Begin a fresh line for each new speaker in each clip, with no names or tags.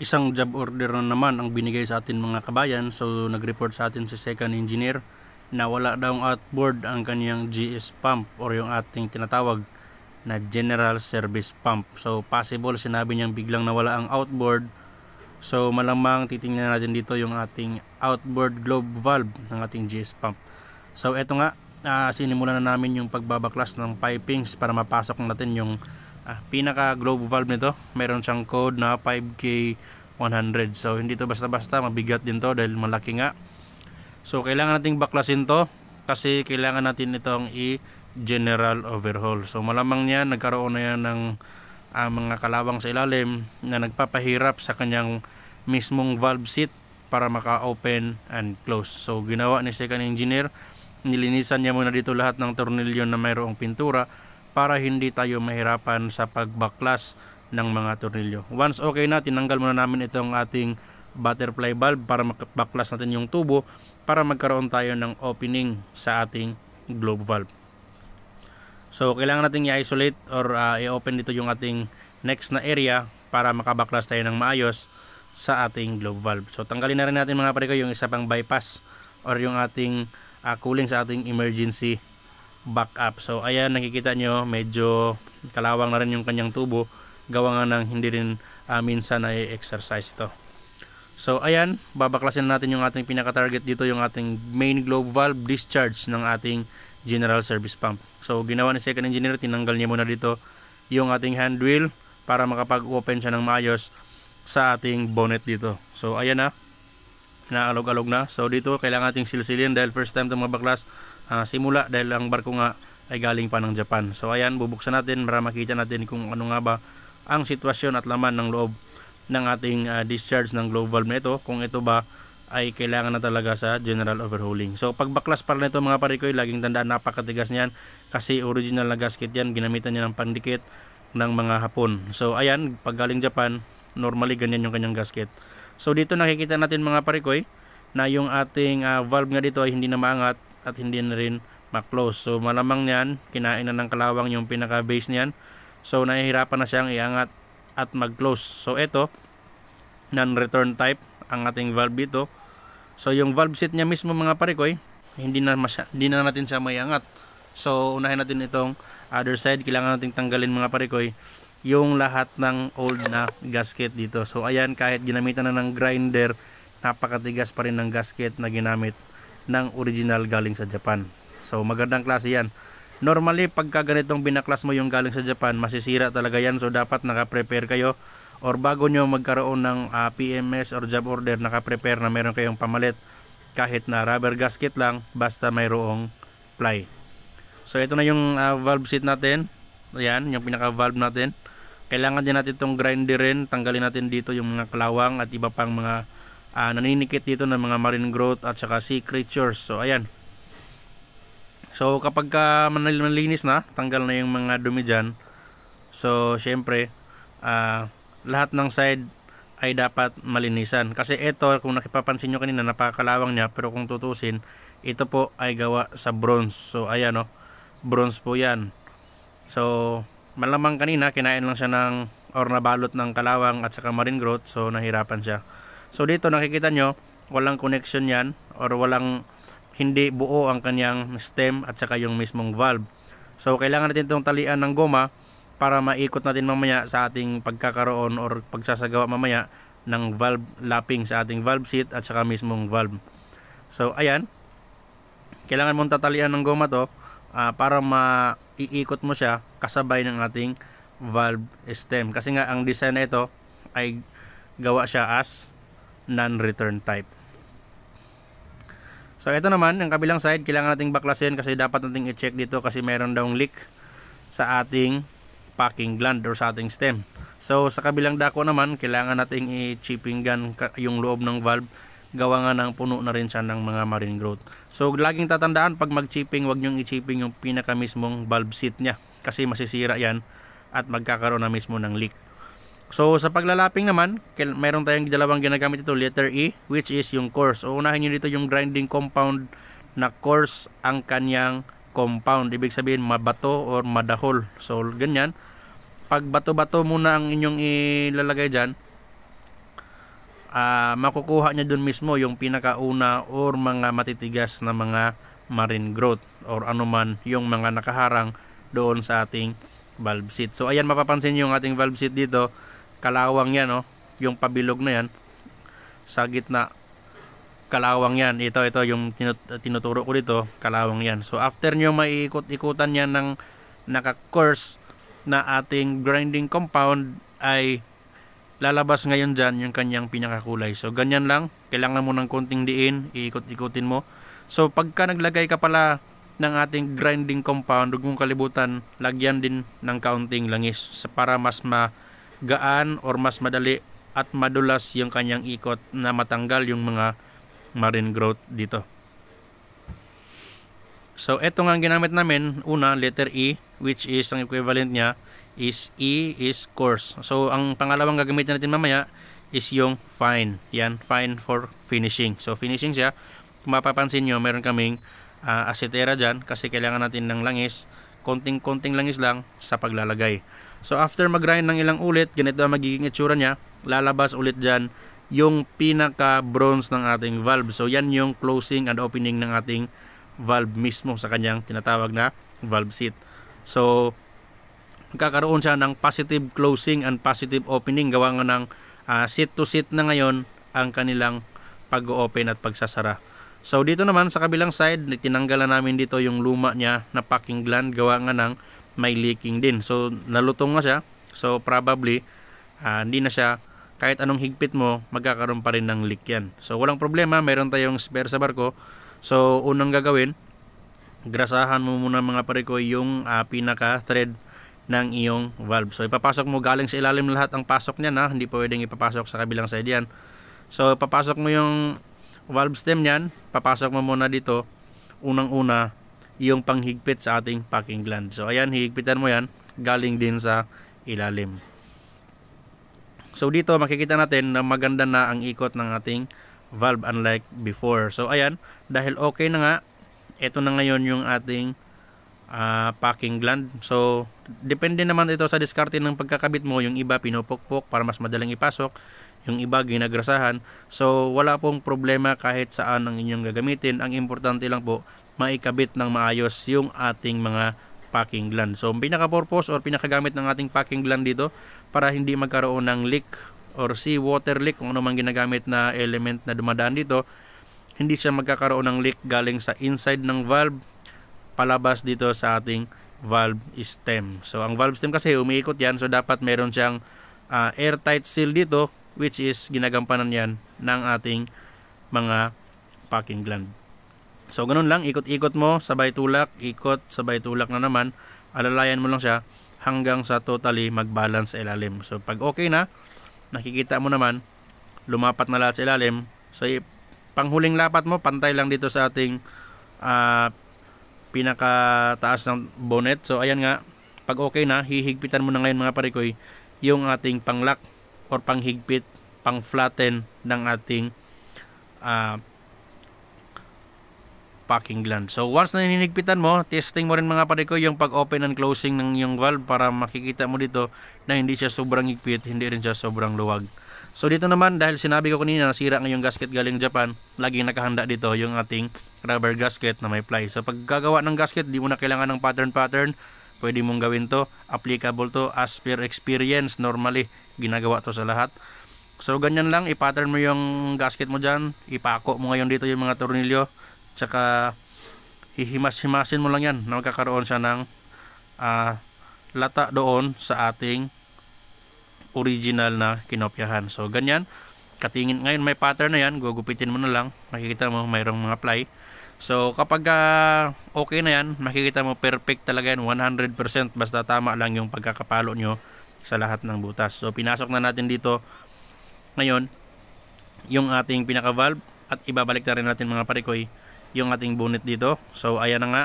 Isang job order na naman ang binigay sa atin mga kabayan. So nag-report sa atin si second engineer na wala daw outboard ang kanyang GS pump or yung ating tinatawag na general service pump. So possible sinabi niyang biglang nawala ang outboard. So malamang titingnan natin dito yung ating outboard globe valve ng ating GS pump. So eto nga, sinimulan na namin yung pagbabaklas ng pipings para mapasok natin yung pinaka globe valve nito. Meron siyang code na 5K100. So hindi to basta-basta, mabigat din to dahil malaki nga. So kailangan nating baklasin to kasi kailangan natin itong i-general overhaul. So malamang niyan nagkaroon na yan ng mga kalawang sa ilalim na nagpapahirap sa kanyang mismong valve seat para maka-open and close. So ginawa ni second engineer, nilinisan niya muna dito lahat ng tornilyo na mayroong pintura para hindi tayo mahirapan sa pagbaklas ng mga tornilyo. Once okay na, tinanggal muna namin itong ating butterfly valve para makabaklas natin yung tubo para magkaroon tayo ng opening sa ating globe valve. So kailangan natin i-isolate or i-open dito yung ating next na area para makabaklas tayo ng maayos sa ating globe valve. So tanggalin na rin natin mga pare ko yung isa pang bypass or yung ating cooling sa ating emergency backup. So ayan, nakikita nyo medyo kalawang na rin yung kanyang tubo, gawa nga ng hindi rin minsan ay exercise ito. So ayan, babaklasin natin yung ating pinaka-target dito, yung ating main globe valve discharge ng ating general service pump. So ginawa ni second engineer, tinanggal niya muna dito yung ating hand wheel para makapag-open siya ng maayos sa ating bonnet dito. So ayan na, naalog-alog na. So dito kailangan nating silsilin dahil first time itong mabaklas simula dahil ang barko nga ay galing pa ng Japan. So ayan, bubuksan natin para makita natin kung ano nga ba ang sitwasyon at laman ng loob ng ating discharge ng globe valve nito, kung ito ba ay kailangan na talaga sa general overhauling. So pagbaklas para nito mga parikoy, laging tandaan napakatigas niyan kasi original na gasket yan, ginamitan niya ng pandikit ng mga Hapon. So ayan, pag galing Japan, normally ganyan yung kanyang gasket. So dito nakikita natin mga parikoy na yung ating valve nga dito ay hindi na maangat at hindi na rin ma-close. So malamang niyan, kinain na ng kalawang yung pinaka base niyan. So nahihirapan na siyang iangat at mag-close. So ito, non-return type ang ating valve dito. So yung valve seat niya mismo mga parikoy, hindi na natin siya maiangat. So unahin natin itong other side. Kailangan natin tanggalin mga parikoy yung lahat ng old na gasket dito. So ayan, kahit ginamitan na ng grinder, napakatigas pa rin ng gasket na ginamit ng original galing sa Japan. So magandang klase yan. Normally pagka ganitong binaklas mo yung galing sa Japan, masisira talaga yan. So dapat naka-prepare kayo or bago nyo magkaroon ng PMS or job order, naka-prepare na meron kayong pamalit kahit na rubber gasket lang, basta mayroong ply. So ito na yung valve seat natin. Ayan, yung pinaka-valve natin. Kailangan din natin itong grinderin. Tanggalin natin dito yung mga kalawang at iba pang mga naninikit dito ng mga marine growth at saka sea creatures. So ayan. So kapag malinis na, tanggal na yung mga dumi dyan. So syempre lahat ng side ay dapat malinisan. Kasi ito, kung nakipapansin nyo kanina, napakalawang niya. Pero kung tutusin, ito po ay gawa sa bronze. So ayan o, bronze po yan. So malamang kanina kinain lang siya ng or nabalot ng kalawang at saka marine growth. So nahirapan siya. So dito nakikita nyo, walang connection yan or hindi buo ang kanyang stem at saka yung mismong valve. So kailangan natin itong talian ng goma para maikot natin mamaya sa ating pagkakaroon or pagsasagawa mamaya ng valve lapping sa ating valve seat at saka mismong valve. So ayan, kailangan mong tatalian ng goma to para maiikot mo siya kasabay ng ating valve stem. Kasi nga ang design na ito ay gawa siya as non-return type. So ito naman, ang kabilang side, kailangan nating baklasin kasi dapat nating i-check dito kasi meron daw leak sa ating packing gland or sa ating stem. So sa kabilang dako naman, kailangan nating i-chipping gun yung loob ng valve. Gawa nga ng puno na rin siya ng mga marine growth. So laging tatandaan, pag mag-chipping, wag nyong i-chipping yung pinaka mismong valve seat nya kasi masisira yan at magkakaroon na mismo ng leak. So sa paglalaping naman, meron tayong dalawang ginagamit ito, letter E, which is yung coarse. So unahin nyo dito yung grinding compound na coarse ang kanyang compound. Ibig sabihin mabato or madahol. So ganyan. Pag bato-bato muna ang inyong ilalagay dyan, makukuha niya dun mismo yung pinakauna or mga matitigas na mga marine growth or anuman yung mga nakaharang doon sa ating valve seat. So ayan, mapapansin yung ating valve seat dito, kalawang yan, oh, yung pabilog na yan sa gitna, kalawang yan. Ito yung tinuturo ko dito, kalawang yan. So after nyo maiikot-ikutan yan ng naka-course na ating grinding compound, ay lalabas ngayon dyan yung kanyang pinakakulay. So ganyan lang, kailangan mo ng konting diin, iikot-ikutin mo. So pagka naglagay ka pala ng ating grinding compound, huwag mong kalibutan, lagyan din ng kaunting langis para mas magaan or mas madali at madulas yung kanyang ikot na matanggal yung mga marine growth dito. So ito nga ang ginamit namin, una letter E, which is ang equivalent niya is E is coarse. So ang pangalawang gagamitin natin mamaya is yung fine. Yan, fine for finishing. So finishing siya. Kung mapapansin nyo, meron kaming asetera dyan kasi kailangan natin ng langis. Konting-konting langis lang sa paglalagay. So after mag-grind ng ilang ulit, ganito ang magiging itsura niya. Lalabas ulit dyan yung pinaka-bronze ng ating valve. So yan yung closing and opening ng ating valve mismo sa kanyang tinatawag na valve seat. So magkakaroon siya ng positive closing and positive opening. Gawa nga ng seat to seat na ngayon ang kanilang pag-open at pagsasara. So dito naman sa kabilang side, tinanggalan namin dito yung luma niya na packing gland, gawa nga ng may leaking din. So nalutong nga siya. So probably hindi na siya, kahit anong higpit mo, magkakaroon pa rin ng leak yan. So walang problema, meron tayong spare sa barko. So unang gagawin, grasahan mo muna mga parikoy yung pinaka thread ng iyong valve. So ipapasok mo galing sa ilalim lahat ang pasok niya, na hindi pwedeng ipapasok sa kabilang side yan. So papasok mo yung valve stem niyan, papasok mo muna dito unang-una yung panghigpit sa ating packing gland. So ayan, hihigpitan mo yan galing din sa ilalim. So dito makikita natin na maganda na ang ikot ng ating valve unlike before. So ayan, dahil okay na nga, ito na ngayon yung ating packing gland. So depende naman ito sa diskarte ng pagkakabit mo. Yung iba pinupukpok para mas madaling ipasok, yung iba ginagrasahan. So wala pong problema kahit saan ang inyong gagamitin. Ang importante lang po, maikabit ng maayos yung ating mga packing gland. So pinaka-purpose or pinakagamit ng ating packing gland dito para hindi magkaroon ng leak or seawater leak, kung ano man ginagamit na element na dumadaan dito, hindi siya magkakaroon ng leak galing sa inside ng valve palabas dito sa ating valve stem. So ang valve stem kasi umiikot yan, so dapat meron siyang airtight seal dito, which is ginagampanan yan ng ating mga packing gland. So ganun lang, ikot-ikot mo, sabay tulak, ikot, sabay tulak na naman, alalayan mo lang siya hanggang sa totally mag-balance sa ilalim. So pag okay na, nakikita mo naman, lumapat na lahat sa ilalim. So panghuling lapat mo, pantay lang dito sa ating pinakataas ng bonnet. So ayan nga, pag okay na, hihigpitan mo na ngayon mga parikoy yung ating panglock or panghigpit, pang-flatten ng ating packing gland. So once na hinigpitan mo, testing mo rin mga parikoy yung pag-open and closing ng yung valve para makikita mo dito na hindi siya sobrang higpit, hindi rin siya sobrang luwag. So dito naman, dahil sinabi ko kanina nasira ng yung gasket galing Japan, laging nakahanda dito yung ating rubber gasket na may ply. So pag gagawa ng gasket, di mo na kailangan ng pattern. Pwede mong gawin to, applicable to as per experience. Normally, ginagawa to sa lahat. So ganyan lang, i-pattern mo yung gasket mo dyan, ipako mo ngayon dito yung mga tornilyo, tsaka hihimas-himasin mo lang yan na magkakaroon siya ng lata doon sa ating original na kinopyahan. So ganyan, katingin ngayon may pattern na yan, gugupitin mo na lang, makikita mo mayroong mga ply. So kapag okay na yan, makikita mo perfect talaga yan, 100%, basta tama lang yung pagkakapalo nyo sa lahat ng butas. So pinasok na natin dito ngayon yung ating pinaka valve at ibabalik na rin natin mga parikoy yung ating bonnet dito. So ayan na nga,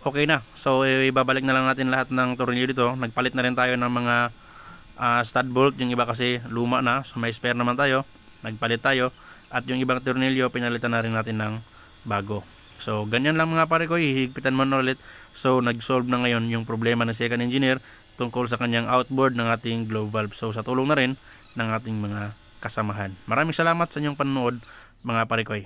okay na. So ibabalik na lang natin lahat ng tornilyo dito. Nagpalit na rin tayo ng mga stud bolt, yung iba kasi luma na, so may spare naman tayo, nagpalit tayo, at yung ibang tornilyo pinalitan na rin natin ng bago. So ganyan lang mga parikoy, hihigpitan mo na ulit. So nag-solve na ngayon yung problema ng second engineer tungkol sa kanyang outboard ng ating glow valve. So sa tulong na rin ng ating mga kasamahan. Maraming salamat sa inyong panonood mga parikoy.